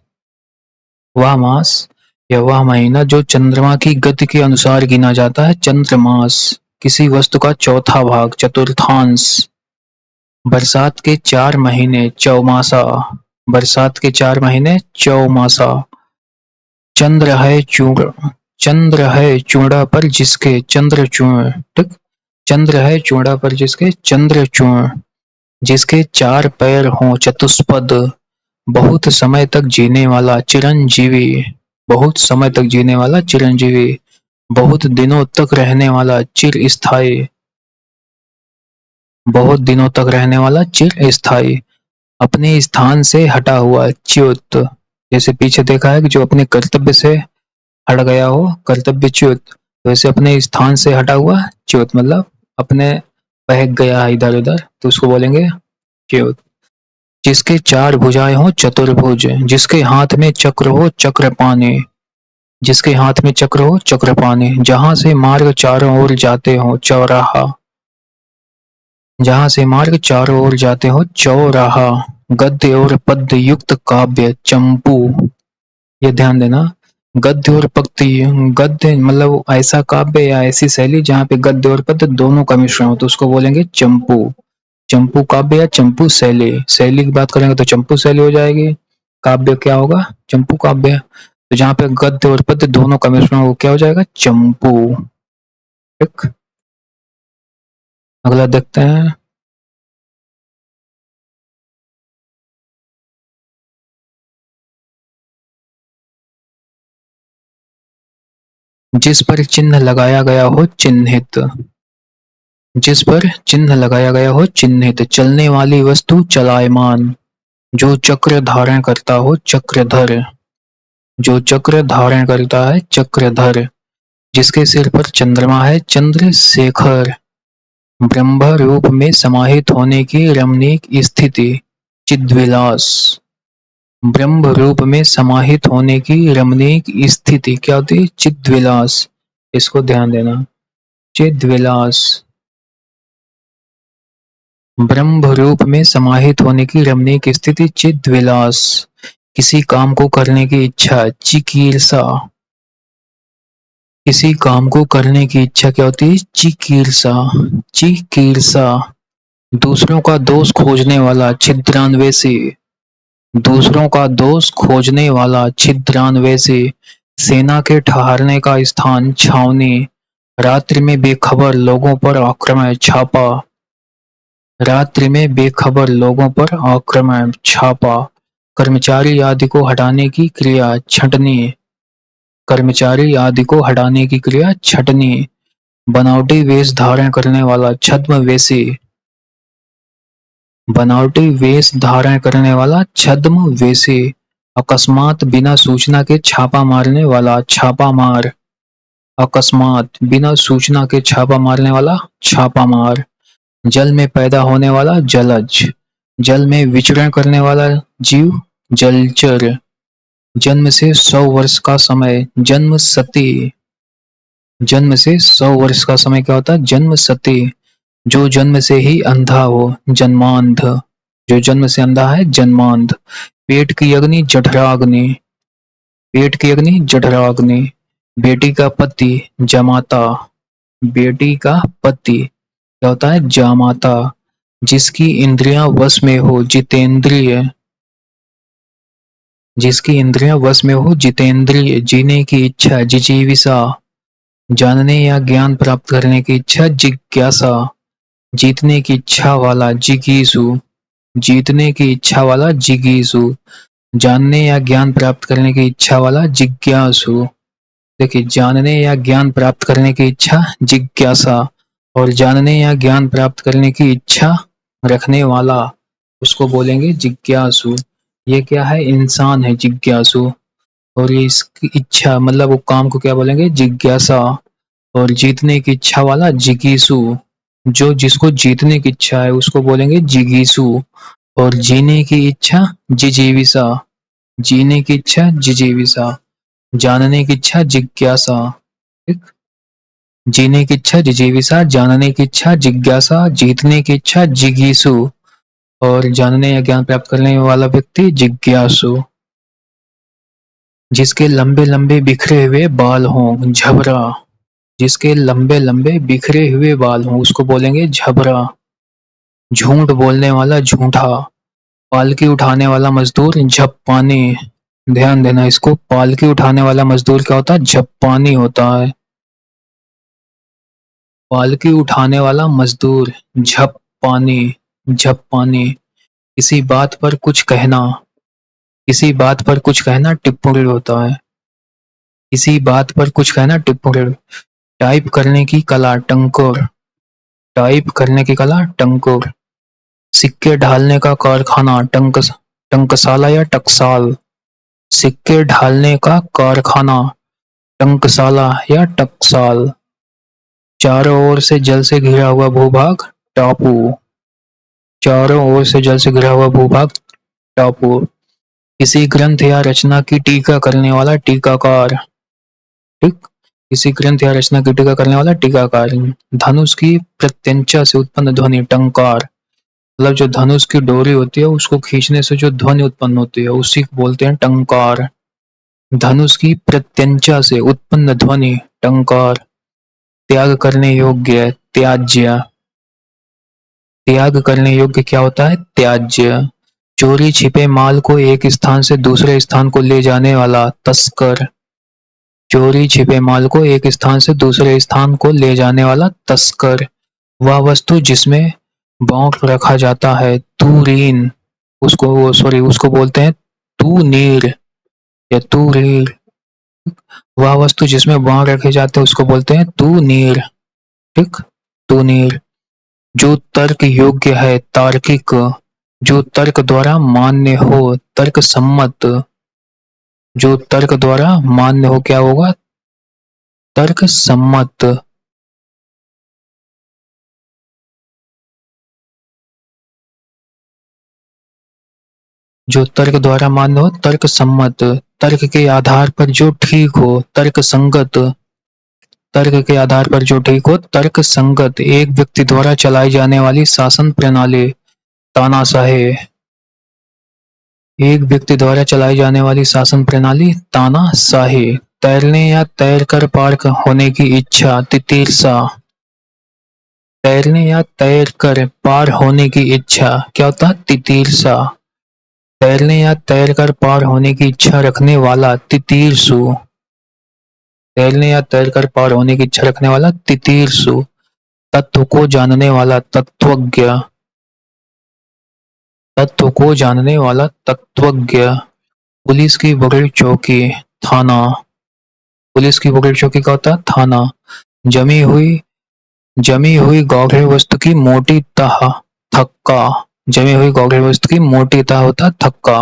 वह मास या वह महीना जो चंद्रमा की गति के अनुसार गिना जाता है, चंद्रमास। किसी वस्तु का चौथा भाग, चतुर्थांश। बरसात के 4 महीने, चौमासा। बरसात के 4 महीने, चौमासा। चंद्र है चूड़, चंद्र है चूड़ा पर जिसके, चंद्रचूड़। ठीक, चंद्र है चूड़ा पर जिसके, चंद्रचूड़। जिसके 4 पैर हों, चतुष्पद। बहुत समय तक जीने वाला, चिरंजीवी। बहुत समय तक जीने वाला, चिरंजीवी। बहुत दिनों तक रहने वाला, चिरस्थायी। बहुत दिनों तक रहने वाला, चिरस्थायी। अपने स्थान से हटा हुआ, च्युत। जैसे पीछे देखा है कि जो अपने कर्तव्य से हट गया हो, कर्तव्यच्युत। वैसे अपने स्थान से हटा हुआ, च्युत मतलब अपने बहक गया है इधर उधर, तो उसको बोलेंगे च्युत। जिसके 4 भुजाएं हो, चतुर्भुज। जिसके हाथ में चक्र हो, चक्रपाणि। जिसके हाथ में चक्र हो चक्रपाणि, जहां से मार्ग चारों ओर जाते हो चौराहा, जहां से मार्ग चारों ओर जाते हो चौराहा, गद्य और पद्य युक्त काव्य चंपू। ये ध्यान देना, गद्य और पक्ति, गद्य मतलब ऐसा काव्य या ऐसी शैली जहाँ पे गद्य और पद्य दोनों का मिश्रण हो तो उसको बोलेंगे चंपू। चंपू काव्य या चंपू शैली, शैली की बात करेंगे तो चंपू शैली हो जाएगी, काव्य क्या होगा चंपू काव्य। तो जहाँ पे गद्य और पद्य दोनों का मिश्रण हो क्या हो जाएगा चंपू। ठीक, अगला देखते हैं। जिस पर चिन्ह लगाया गया हो चिन्हित, जिस पर चिन्ह लगाया गया हो चिन्हित, चलने वाली वस्तु चलायमान, जो चक्र धारण करता हो चक्रधर, जो चक्र धारण करता है चक्रधर, जिसके सिर पर चंद्रमा है चंद्रशेखर, ब्रह्म रूप में समाहित होने की रमणीक स्थिति चिद्विलास, ब्रह्म रूप में समाहित होने की रमणीक स्थिति क्या होती है चिद्विलास। इसको ध्यान देना, चिद्विलास, ब्रह्म रूप में समाहित होने की रमणीक स्थिति चिद्विलास, किसी काम को करने की इच्छा चिकीर्षा, किसी काम को करने की इच्छा क्या होती है चिकीर्षा, चिकीर्षा, दूसरों का दोष खोजने वाला छिद्रान्वेषी, दूसरों का दोष खोजने वाला छिद्रान्वेषी, सेना के ठहरने का स्थान छावनी, रात्रि में बेखबर लोगों पर आक्रमण छापा, रात्रि में बेखबर लोगों पर आक्रमण छापा, कर्मचारी आदि को हटाने की क्रिया छंटनी, कर्मचारी आदि को हटाने की क्रिया छंटनी, बनावटी वेश धारण करने वाला छद्मवेशी, बनावटी वेश धारण करने वाला छद्मवेशी, अकस्मात बिना सूचना के छापा मारने वाला छापामार, अकस्मात बिना सूचना के छापा मारने वाला छापामार, जल में पैदा होने वाला जलज, जल में विचरण करने वाला जीव जलचर, जन्म से 100 वर्ष का समय जन्म सती, जन्म से 100 वर्ष का समय क्या होता है जन्म सती, जो जन्म से ही अंधा हो जन्मांध, जो जन्म से अंधा है जन्मांध, पेट की अग्नि जठराग्नि, पेट की अग्नि जठराग्नि, बेटी का पति जमाता, बेटी का पति क्या होता है जामाता, जिसकी इंद्रियां वश में हो जितेंद्रिय, जिसकी इंद्रियां वश में हो जितेंद्रिय, जीने की इच्छा जिजीविषा, जानने या ज्ञान प्राप्त करने की इच्छा जिज्ञासा, जीतने की इच्छा वाला जिगीषु, जीतने की इच्छा वाला जिगीषु, जानने या ज्ञान प्राप्त करने की इच्छा वाला जिज्ञासु। देखिए, जानने या ज्ञान प्राप्त करने की इच्छा जिज्ञासा और जानने या ज्ञान प्राप्त करने की इच्छा रखने वाला उसको बोलेंगे जिज्ञासु। ये क्या है इंसान है जिज्ञासु, और ये इसकी इच्छा मतलब वो काम को क्या बोलेंगे जिज्ञासा, और जीतने की इच्छा वाला जिगीषु, जो जिसको जीतने की इच्छा है उसको बोलेंगे जिगीषु, और जीने की इच्छा जिजीविषा, जीने की इच्छा जिजीविषा, जानने की इच्छा जिज्ञासा। ठीक, जीने की इच्छा जिजीविषा, जानने की इच्छा जिज्ञासा, जीतने की इच्छा जिगीषु, और जानने या ज्ञान प्राप्त करने वाला व्यक्ति जिज्ञासु। जिसके लंबे लंबे बिखरे हुए बाल हों झबरा, जिसके लंबे लंबे बिखरे हुए बाल हों उसको बोलेंगे झबरा। झूठ बोलने वाला झूठा, पालकी उठाने वाला मजदूर झप्पानी, ध्यान देना इसको, पालकी उठाने वाला मजदूर क्या होता है झप्पानी होता है, पालकी उठाने वाला मजदूर झप्पानी, झप्पानी। किसी बात पर कुछ कहना, किसी बात पर कुछ कहना टिप्पणी होता है, किसी बात पर कुछ कहना टिप्पणी। टाइप करने की कला टंकोर, टाइप करने की कला टंकोर। सिक्के ढालने का कारखाना टंकसाला या टकसाल, सिक्के ढालने का कारखाना टंकसाला या टकसाल। चारों ओर से जल से घिरा हुआ भूभाग टापू, चारों ओर से जल से घिरा हुआ भूभाग टापू। किसी ग्रंथ या रचना की टीका करने वाला टीकाकार, ठीक। किसी ग्रंथ या रचना की टीका करने वाला टीकाकार। धनुष की प्रत्यंचा से उत्पन्न ध्वनि टंकार, मतलब जो धनुष की डोरी होती है उसको खींचने से जो ध्वनि उत्पन्न होती है उसी को बोलते हैं टंकार। धनुष की प्रत्यंचा से उत्पन्न ध्वनि टंकार। त्याग करने योग्य त्याज्य, त्याग करने योग्य क्या होता है? त्याज्य। चोरी छिपे माल को एक स्थान से दूसरे स्थान को ले जाने वाला तस्कर। चोरी छिपे माल को एक स्थान से दूसरे स्थान को ले जाने वाला तस्कर। वह वस्तु जिसमें बौंक रखा जाता है तूरीन, उसको बोलते हैं तूनीर या तूरीर। वह वस्तु जिसमें बाण रखे जाते हैं उसको बोलते हैं तूनीर। ठीक, तूनीर। जो तर्क योग्य है तार्किक, जो तर्क द्वारा मान्य हो तर्क सम्मत। जो तर्क द्वारा मान्य हो क्या होगा? तर्क सम्मत। जो तर्क द्वारा मान्य हो तर्क सम्मत। तर्क के आधार पर जो ठीक हो तर्क संगत। तर्क के आधार पर जो ठीक हो तर्क संगत। एक व्यक्ति द्वारा चलाई जाने वाली शासन प्रणाली तानाशाही। एक व्यक्ति द्वारा चलाई जाने वाली शासन प्रणाली तानाशाही। तैरने या तैरकर पार होने की इच्छा तितीर्षा। तैरने या तैरकर पार होने की इच्छा क्या होता है? तितीर्षा। तैरने या तैरकर पार होने की इच्छा रखने वाला तितीर्षु। तैरने या तैरकर पार होने की इच्छा रखने वाला तितीर्षु। तत्व को जानने वाला तत्वज्ञ। तत्व को जानने वाला तत्वज्ञ। पुलिस की बड़ी चौकी थाना। पुलिस की बड़ी चौकी का होता है थाना। जमी हुई गौण वस्तु की मोटी तह थक्का। जमी हुई गौण वस्तु की मोटी तह होता है थक्का।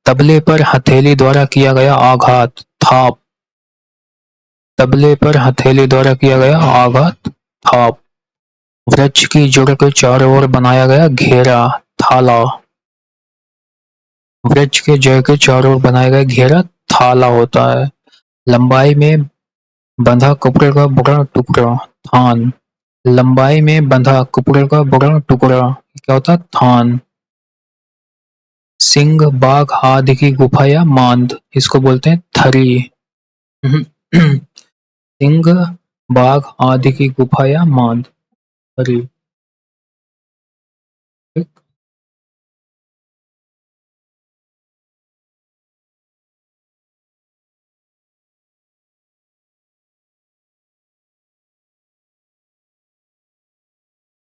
तबले पर हथेली द्वारा किया गया आघात थाप। तबले पर हथेली द्वारा किया गया आघात थाप। वृक्ष की जड़ के चारों ओर बनाया गया घेरा थाला। वृक्ष के जड़ के चारों ओर बनाया गया घेरा थाला होता है। लंबाई में बंधा कपड़े का बड़ा टुकड़ा थान। लंबाई में बंधा कपड़े का बड़ा टुकड़ा क्या होता है? थान। सिंह बाघ आदि की गुफा या मांद इसको बोलते हैं थरी। सिंह बाघ आदि की गुफा या मांद थरी।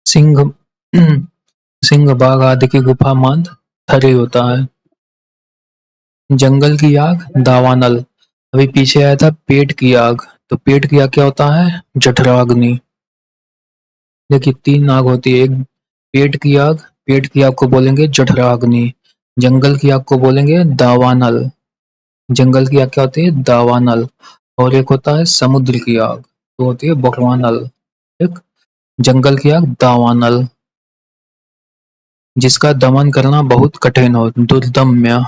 सिंह सिंह बाघ आदि की गुफा मांद थरी होता है। जंगल की आग दावानल। अभी पीछे आया था पेट की आग, तो पेट की आग क्या होता है? जठराग्नि। देखिए 3 आग होती है, एक पेट की आग। पेट की आग को बोलेंगे जठराग्नि। जंगल की आग को बोलेंगे दावानल। जंगल की आग क्या होती है? दावानल। और एक होता है समुद्र की आग, तो होती है बकवानल। ठीक। जंगल की आग दावानल। जिसका दमन करना बहुत कठिन हो दुर्दम्य।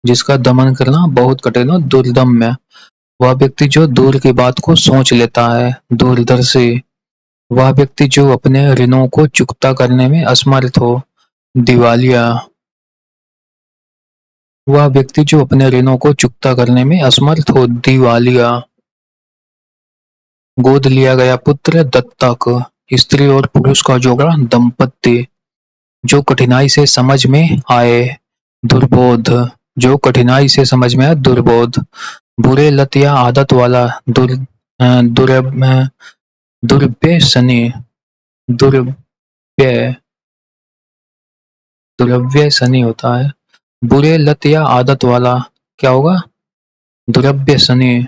जिसका दमन करना बहुत कठिन हो दुर्दम्य। वह व्यक्ति जो दूर की बात को सोच लेता है दूरदर्शी। वह व्यक्ति जो अपने ऋणों को चुकता करने में असमर्थ हो दिवालिया। वह व्यक्ति जो अपने ऋणों को चुकता करने में असमर्थ हो दिवालिया। गोद लिया गया पुत्र दत्तक। स्त्री और पुरुष का जोड़ा दंपत्ति। जो कठिनाई से समझ में आए दुर्बोध। जो कठिनाई से समझ में आए दुर्बोध। बुरे लत या आदत वाला दुर्व्यसनी। दुर्व्य दुर्व्यसनी होता है। बुरे लत या आदत वाला क्या होगा? दुर्व्यसनी।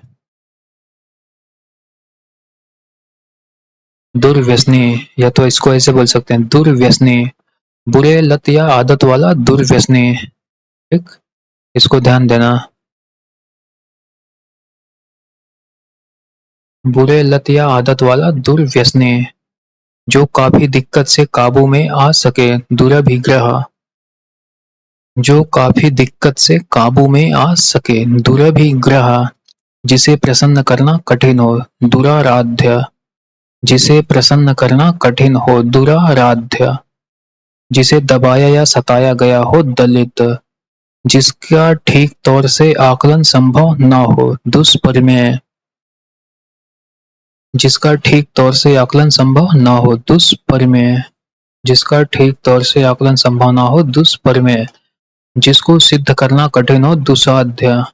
दुर्व्यसनी, या तो इसको ऐसे बोल सकते हैं दुर्व्यसनी। बुरे लत या आदत वाला दुर्व्यसनी। ठीक, इसको ध्यान देना। बुरे लत या आदत वाला दुर्व्यसनी। जो काफी दिक्कत से काबू में आ सके दुरभिग्रह। जो काफी दिक्कत से काबू में आ सके दुरभिग्रह। जिसे प्रसन्न करना कठिन हो, दुराराध्य। जिसे प्रसन्न करना कठिन हो, दुराराध्य। जिसे दबाया या सताया गया हो, दलित। जिसका ठीक तौर से आकलन संभव न हो, दुष्परिमेय। जिसका ठीक तौर से आकलन संभव न हो, दुष्परिमेय। जिसका ठीक तौर से आकलन संभव न हो, दुष्परिमेय। जिसको सिद्ध करना कठिन हो, दुसाध्य।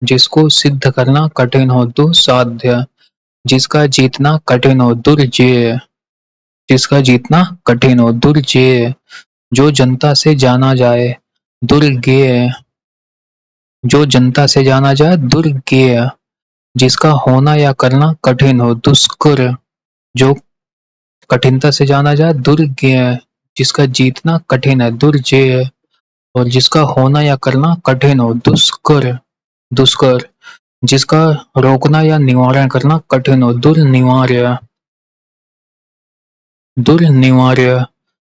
जिसको सिद्ध करना कठिन हो, दुसाध्य। जिसका जीतना कठिन हो, दुर्जेय। जिसका जीतना कठिन हो, दुर्जेय। जो जनता से जाना जाए, दुर्गेय। जो जनता से जाना जाए, दुर्गेय। जिसका होना या करना कठिन हो, दुष्कर। जो कठिनता से जाना जाए, दुर्गेय। जिसका जीतना कठिन है, दुर्जेय। और जिसका होना या करना कठिन हो, दुष्कर। दुष्कर। जिसका रोकना या निवारण करना कठिन हो, दुर्निवार्य। दुर्निवार्य।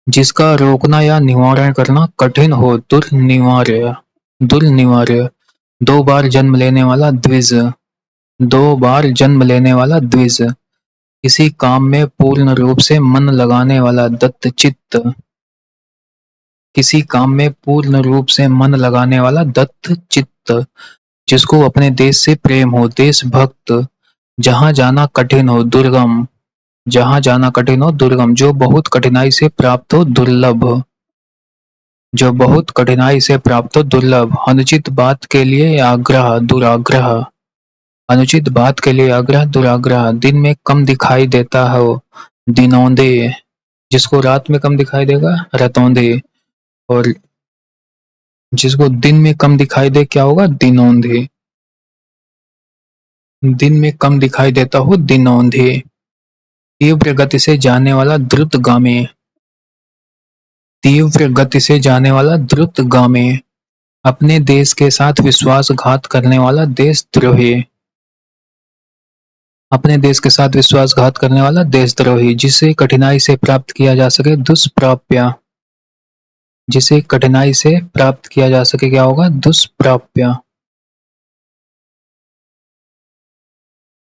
जिसका रोकना या निवारण करना कठिन हो, दुर्निवार्य। दुर्निवार्य। दो बार जन्म लेने वाला द्विज। दो बार जन्म लेने वाला द्विज। किसी काम में पूर्ण रूप से मन लगाने वाला दत्तचित्त। किसी काम में पूर्ण रूप से मन लगाने वाला दत्तचित्त। जिसको अपने देश से प्रेम हो, देशभक्त। जहां जाना कठिन हो, दुर्गम। जहां जाना कठिन हो, दुर्गम। जो बहुत कठिनाई से प्राप्त हो, दुर्लभ। जो बहुत कठिनाई से प्राप्त हो, दुर्लभ। अनुचित बात के लिए आग्रह, दुराग्रह। अनुचित बात के लिए आग्रह, दुराग्रह। दिन में कम दिखाई देता हो, दिनौंदे। जिसको रात में कम दिखाई देगा, रतौंदे। और जिसको दिन में कम दिखाई दे, क्या होगा, दिनौंधे। दिन में कम दिखाई देता हो, दिनौंधे। तीव्र गति से जाने वाला द्रुतगामी। तीव्र गति से जाने वाला द्रुतगामी। अपने देश के साथ विश्वासघात करने वाला देशद्रोही। अपने देश के साथ विश्वासघात करने वाला देशद्रोही। जिसे कठिनाई से प्राप्त किया जा सके, दुष्प्राप्य। जिसे कठिनाई से प्राप्त किया जा सके, क्या होगा, दुष्प्राप्य।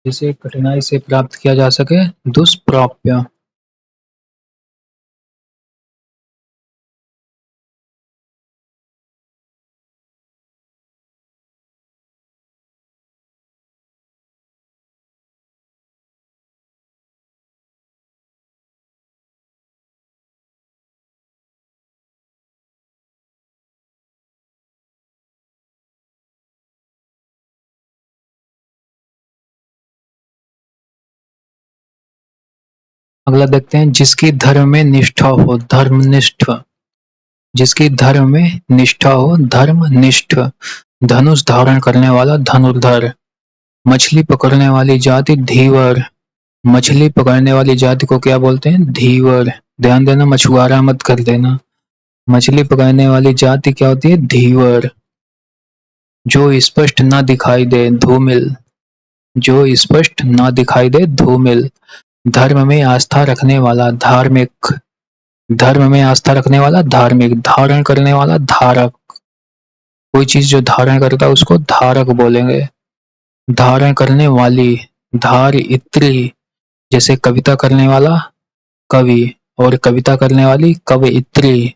जिसे कठिनाई से प्राप्त किया जा सके, दुष्प्राप्य। अगला देखते हैं, जिसकी धर्म में निष्ठा हो, धर्मनिष्ठ। जिसकी धर्म में निष्ठा हो, धर्मनिष्ठ। धनुष धारण करने वाला, धनुर्धर। मछली पकड़ने वाली जाति, धीवर। मछली पकड़ने वाली जाति को क्या बोलते हैं, धीवर। ध्यान देना, मछुआरा मत कर देना। मछली पकड़ने वाली जाति क्या होती है, धीवर। जो स्पष्ट न दिखाई दे, धूमिल। जो स्पष्ट न दिखाई दे, धूमिल। धर्म में आस्था रखने वाला, धार्मिक। धर्म में आस्था रखने वाला, धार्मिक। धारण करने वाला, धारक। कोई चीज जो धारण करता है उसको धारक बोलेंगे। धारण करने वाली, धारित्री। जैसे कविता करने वाला, कवि। और कविता करने वाली, कवयित्री।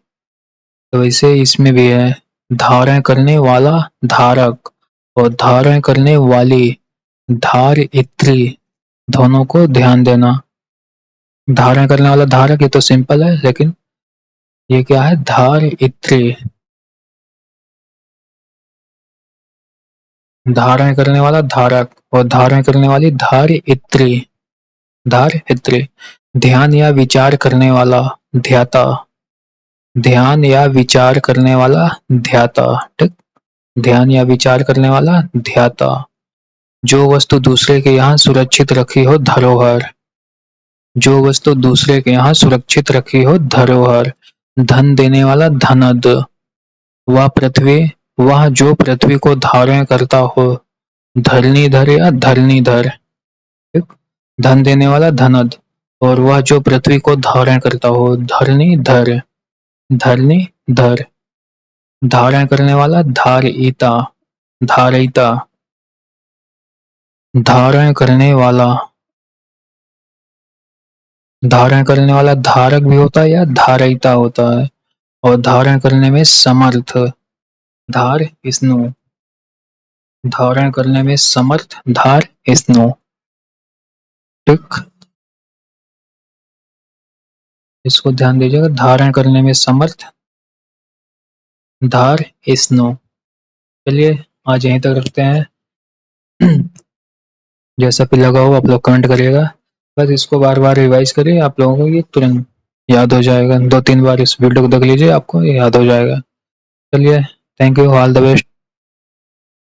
तो वैसे इसमें भी है, धारण करने वाला, धारक। और धारण करने वाली, धारित्री। दोनों को ध्यान देना। धारण करने वाला धारक, ये तो सिंपल है, लेकिन ये क्या है, धारित्री। धारण करने वाला धारक और धारण करने वाली धारित्री। धारित्री। ध्यान या विचार करने वाला, ध्याता। ध्यान या विचार करने वाला, ध्याता। ठीक। ध्यान या विचार करने वाला, ध्याता। जो वस्तु दूसरे के यहाँ सुरक्षित रखी हो, धरोहर। जो वस्तु दूसरे के यहाँ सुरक्षित रखी हो, धरोहर। धन देने वाला, धनद। वह पृथ्वी, वह जो पृथ्वी को धारण करता हो, धरणीधर या धरणीधर। ठीक। धन देने वाला, धनद। और वह जो पृथ्वी को धारण करता हो, धरणीधर। धरणीधर। धारण करने वाला, धारयिता। धारयिता। धारण करने वाला, धारण करने वाला धारक भी होता है या धारयिता होता है। और धारण करने में समर्थ, धार स्नो, धारण करने में समर्थ, धार स्नो। ठीक, इसको ध्यान दीजिएगा, धारण करने में समर्थ, धार स्नो। चलिए आज यहीं तक रखते हैं। जैसा भी लगा हो आप लोग कमेंट करिएगा। बस इसको बार बार रिवाइज करिए, आप लोगों को ये तुरंत याद हो जाएगा। 2-3 बार इस वीडियो को देख लीजिए, आपको ये याद हो जाएगा। चलिए, thank you, all the best.